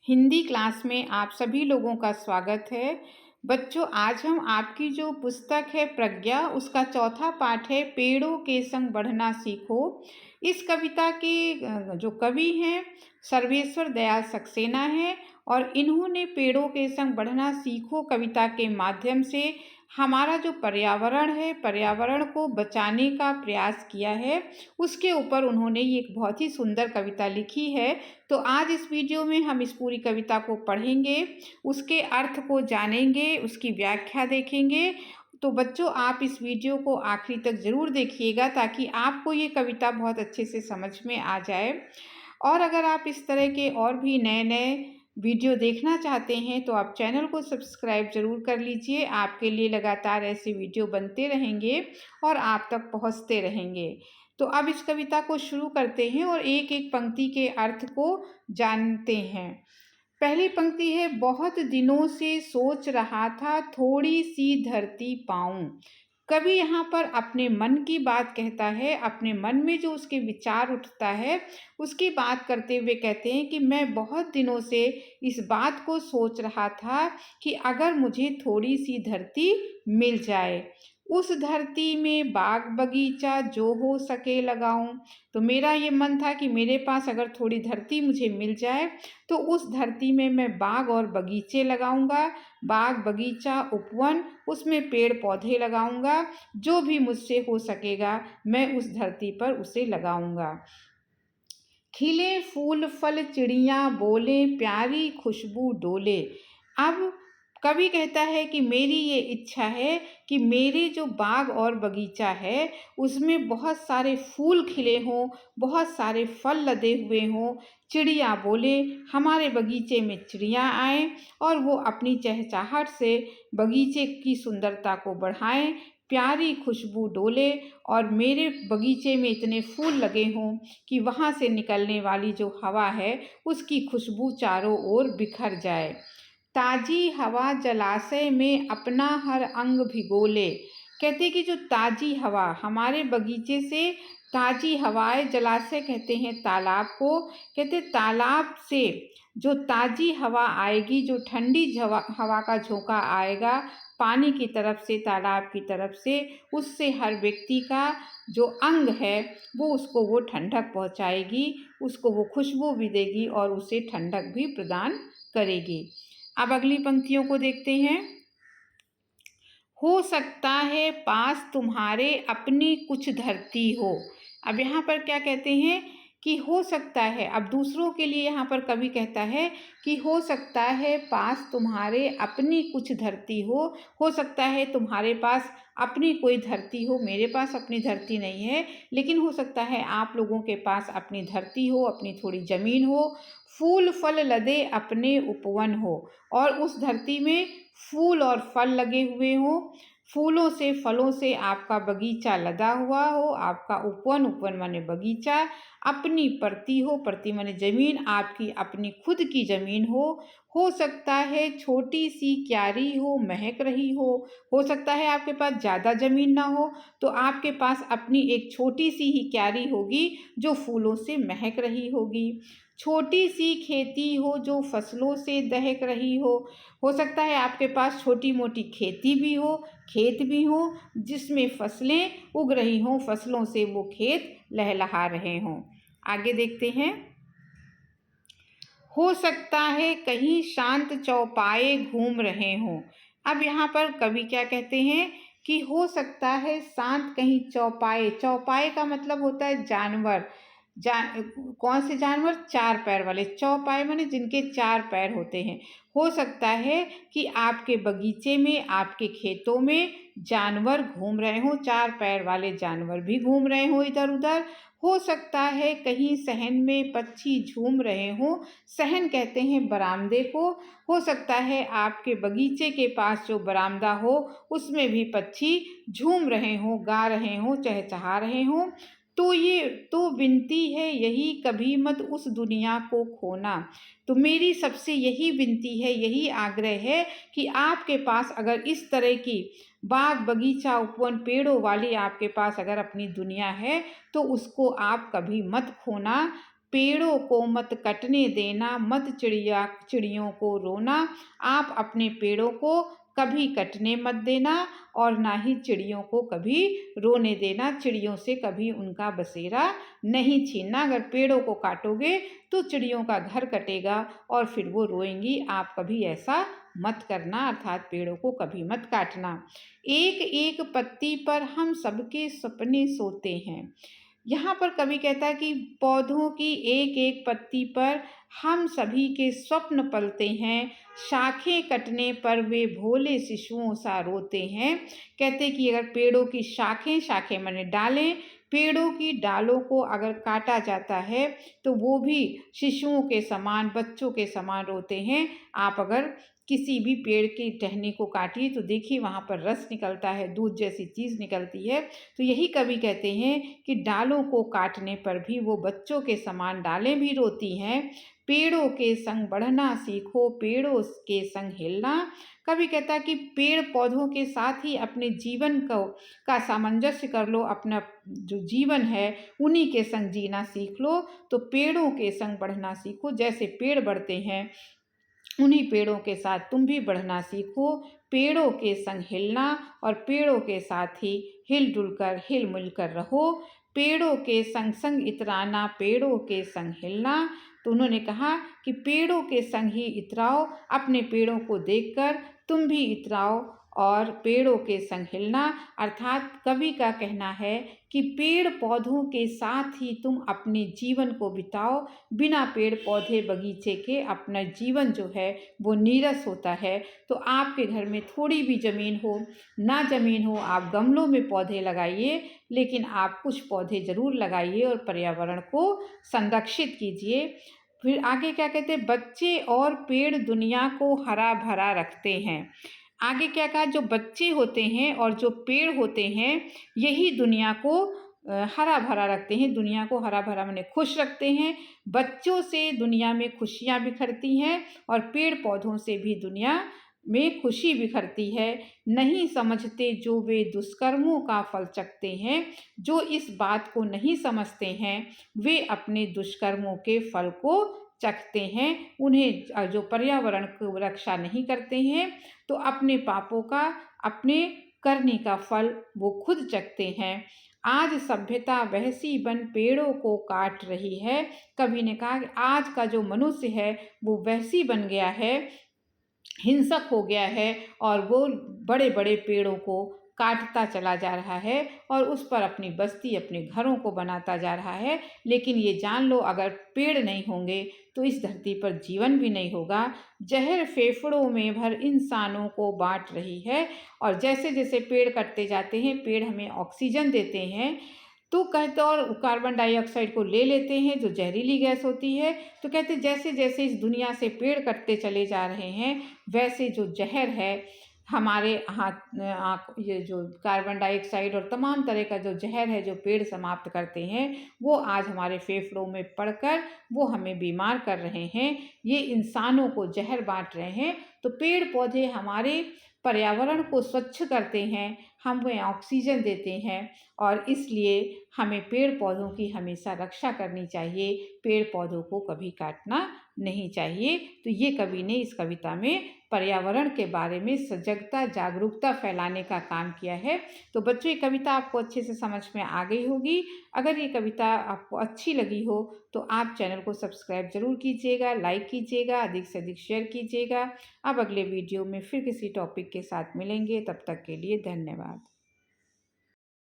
Hindi class में आप सभी लोगों का स्वागत है। बच्चों, आज हम आपकी जो पुस्तक है प्रज्ञा, उसका चौथा पाठ है पेड़ों के संग बढ़ना सीखो। इस कविता के जो कवि हैं सर्वेश्वर दयाल सक्सेना है और इन्होंने पेड़ों के संग बढ़ना सीखो कविता के माध्यम से हमारा जो पर्यावरण है, पर्यावरण को बचाने का प्रयास किया है। उसके ऊपर उन्होंने ये एक बहुत ही सुंदर कविता लिखी है। तो आज इस वीडियो में हम इस पूरी कविता को पढ़ेंगे, उसके अर्थ को जानेंगे, उसकी व्याख्या देखेंगे। तो बच्चों, आप इस वीडियो को आखिरी तक ज़रूर देखिएगा ताकि आपको ये कविता बहुत अच्छे से समझ में आ जाए। और अगर आप इस तरह के और भी नए-नए वीडियो देखना चाहते हैं तो आप चैनल को सब्सक्राइब ज़रूर कर लीजिए। आपके लिए लगातार ऐसे वीडियो बनते रहेंगे और आप तक पहुंचते रहेंगे। तो अब इस कविता को शुरू करते हैं और एक एक पंक्ति के अर्थ को जानते हैं। पहली पंक्ति है, बहुत दिनों से सोच रहा था थोड़ी सी धरती पाऊं। कवि यहाँ पर अपने मन की बात कहता है, अपने मन में जो उसके विचार उठता है उसकी बात करते हुए कहते हैं कि मैं बहुत दिनों से इस बात को सोच रहा था कि अगर मुझे थोड़ी सी धरती मिल जाए, उस धरती में बाग बगीचा जो हो सके लगाऊं। तो मेरा ये मन था कि मेरे पास अगर थोड़ी धरती मुझे मिल जाए तो उस धरती में मैं बाग और बगीचे लगाऊंगा, बाग बगीचा उपवन, उसमें पेड़ पौधे लगाऊंगा, जो भी मुझसे हो सकेगा मैं उस धरती पर उसे लगाऊंगा। खिले फूल फल चिड़िया बोले प्यारी खुशबू डोले। अब कवि कहता है कि मेरी ये इच्छा है कि मेरे जो बाग और बगीचा है उसमें बहुत सारे फूल खिले हों, बहुत सारे फल लदे हुए हों, चिड़िया बोले, हमारे बगीचे में चिड़िया आएँ और वो अपनी चहचहाहट से बगीचे की सुंदरता को बढ़ाएं, प्यारी खुशबू डोले और मेरे बगीचे में इतने फूल लगे हों कि वहाँ से निकलने वाली जो हवा है उसकी खुशबू चारों ओर बिखर जाए। ताजी हवा जलाशय में अपना हर अंग भिगोले। कहते कि जो ताजी हवा हमारे बगीचे से, ताजी हवाएं, जलाशय कहते हैं तालाब को, कहते तालाब से जो ताजी हवा आएगी, जो ठंडी हवा का झोंका आएगा पानी की तरफ से, तालाब की तरफ से, उससे हर व्यक्ति का जो अंग है वो उसको वो ठंडक पहुंचाएगी, उसको वो खुशबू भी देगी और उसे ठंडक भी प्रदान करेगी। अब अगली पंक्तियों को देखते हैं। हो सकता है पास तुम्हारे अपनी कुछ धरती हो। अब यहाँ पर क्या कहते हैं कि हो सकता है, अब दूसरों के लिए यहाँ पर कवि कहता है कि हो सकता है पास तुम्हारे अपनी कुछ धरती हो सकता है तुम्हारे पास अपनी कोई धरती हो, मेरे पास अपनी धरती नहीं है, लेकिन हो सकता है आप लोगों के पास अपनी धरती हो, अपनी थोड़ी ज़मीन हो, फूल फल लदे अपने उपवन हो और उस धरती में फूल और फल लगे हुए हों, फूलों से फलों से आपका बगीचा लदा हुआ हो, आपका उपवन, उपवन माने बगीचा, अपनी परती हो, परती माने ज़मीन, आपकी अपनी खुद की ज़मीन हो सकता है छोटी सी क्यारी हो, महक रही हो सकता है आपके पास ज़्यादा ज़मीन ना हो तो आपके पास अपनी एक छोटी सी ही क्यारी होगी जो फूलों से महक रही होगी। छोटी सी खेती हो जो फसलों से दहक रही हो सकता है आपके पास छोटी मोटी खेती भी हो, खेत भी हो जिसमें फसलें उग रही हों, फसलों से वो खेत लहलहा रहे हों। आगे देखते हैं। हो सकता है कहीं शांत चौपाए घूम रहे हों। अब यहाँ पर कवि क्या कहते हैं कि हो सकता है शांत कहीं चौपाए, चौपाए का मतलब होता है जानवर, कौन से जानवर? चार पैर वाले, चौपाए माने जिनके चार पैर होते हैं। हो सकता है कि आपके बगीचे में, आपके खेतों में जानवर घूम रहे हों, चार पैर वाले जानवर भी घूम रहे हों इधर उधर। हो सकता है कहीं सहन में पक्षी झूम रहे हों, सहन कहते हैं बरामदे को। हो सकता है आपके बगीचे के पास जो बरामदा हो उसमें भी पक्षी झूम रहे हों, गा रहे हों, चहचहा रहे हों। तो ये तो विनती है यही कभी मत उस दुनिया को खोना। तो मेरी सबसे यही विनती है, यही आग्रह है कि आपके पास अगर इस तरह की बाग बगीचा उपवन पेड़ों वाली आपके पास अगर अपनी दुनिया है तो उसको आप कभी मत खोना। पेड़ों को मत कटने देना, मत चिड़ियों को रोना। आप अपने पेड़ों को कभी कटने मत देना और ना ही चिड़ियों को कभी रोने देना। चिड़ियों से कभी उनका बसेरा नहीं छीनना। अगर पेड़ों को काटोगे तो चिड़ियों का घर कटेगा और फिर वो रोएंगी। आप कभी ऐसा मत करना, अर्थात पेड़ों को कभी मत काटना। एक एक पत्ती पर हम सबके सपने सोते हैं। यहाँ पर कवि कहता है कि पौधों की एक एक पत्ती पर हम सभी के स्वप्न पलते हैं। शाखें कटने पर वे भोले शिशुओं सा रोते हैं। कहते कि अगर पेड़ों की शाखें, शाखें माने डालें, पेड़ों की डालों को अगर काटा जाता है तो वो भी शिशुओं के समान, बच्चों के समान रोते हैं। आप अगर किसी भी पेड़ की टहनी को काटिए तो देखिए वहाँ पर रस निकलता है, दूध जैसी चीज़ निकलती है। तो यही कवि कहते हैं कि डालों को काटने पर भी वो बच्चों के समान डालें भी रोती हैं। पेड़ों के संग बढ़ना सीखो, पेड़ों के संग हिलना। कवि कहता है कि पेड़ पौधों के साथ ही अपने जीवन को का सामंजस्य कर लो, अपना जो जीवन है उन्हीं के संग जीना सीख लो। तो पेड़ों के संग बढ़ना सीखो, जैसे पेड़ बढ़ते हैं उन्हीं पेड़ों के साथ तुम भी बढ़ना सीखो। पेड़ों के संग हिलना और पेड़ों के साथ ही हिल मिल कर रहो। पेड़ों के संग संग इतराना, पेड़ों के संग हिलना। तो उन्होंने कहा कि पेड़ों के संग ही इतराओ, अपने पेड़ों को देखकर तुम भी इतराओ और पेड़ों के संग हिलना। अर्थात कवि का कहना है कि पेड़ पौधों के साथ ही तुम अपने जीवन को बिताओ। बिना पेड़ पौधे बगीचे के अपना जीवन जो है वो नीरस होता है। तो आपके घर में थोड़ी भी ज़मीन हो, ना ज़मीन हो, आप गमलों में पौधे लगाइए, लेकिन आप कुछ पौधे ज़रूर लगाइए और पर्यावरण को संरक्षित कीजिए। फिर आगे क्या कहते हैं, बच्चे और पेड़ दुनिया को हरा भरा रखते हैं। आगे क्या कहा, जो बच्चे होते हैं और जो पेड़ होते हैं यही दुनिया को हरा भरा रखते हैं। दुनिया को हरा भरा माने खुश रखते हैं। बच्चों से दुनिया में खुशियाँ बिखरती हैं और पेड़ पौधों से भी दुनिया में खुशी बिखरती है। नहीं समझते जो वे दुष्कर्मों का फल चखते हैं। जो इस बात को नहीं समझते हैं वे अपने दुष्कर्मों के फल को चखते हैं। उन्हें जो पर्यावरण की रक्षा नहीं करते हैं तो अपने पापों का, अपने करने का फल वो खुद चखते हैं। आज सभ्यता वैसी बन पेड़ों को काट रही है। कवि ने कहा कि आज का जो मनुष्य है वो वैसी बन गया है, हिंसक हो गया है और वो बड़े बड़े पेड़ों को काटता चला जा रहा है और उस पर अपनी बस्ती, अपने घरों को बनाता जा रहा है। लेकिन ये जान लो, अगर पेड़ नहीं होंगे तो इस धरती पर जीवन भी नहीं होगा। जहर फेफड़ों में भर इंसानों को बांट रही है। और जैसे जैसे पेड़ कटते जाते हैं, पेड़ हमें ऑक्सीजन देते हैं, तो कहते और कार्बन डाइऑक्साइड को ले लेते हैं जो जहरीली गैस होती है। तो कहते जैसे जैसे इस दुनिया से पेड़ कटते चले जा रहे हैं वैसे जो जहर है हमारे ये जो कार्बन डाइऑक्साइड और तमाम तरह का जो जहर है जो पेड़ समाप्त करते हैं वो आज हमारे फेफड़ों में पड़कर वो हमें बीमार कर रहे हैं। ये इंसानों को जहर बांट रहे हैं। तो पेड़ पौधे हमारे पर्यावरण को स्वच्छ करते हैं, हमें ऑक्सीजन देते हैं और इसलिए हमें पेड़ पौधों की हमेशा रक्षा करनी चाहिए। पेड़ पौधों को कभी काटना नहीं चाहिए। तो ये कवि ने इस कविता में पर्यावरण के बारे में सजगता, जागरूकता फैलाने का काम किया है। तो बच्चों, ये कविता आपको अच्छे से समझ में आ गई होगी। अगर ये कविता आपको अच्छी लगी हो तो आप चैनल को सब्सक्राइब जरूर कीजिएगा, लाइक कीजिएगा, अधिक से अधिक शेयर कीजिएगा। अब अगले वीडियो में फिर किसी टॉपिक के साथ मिलेंगे, तब तक के लिए धन्यवाद।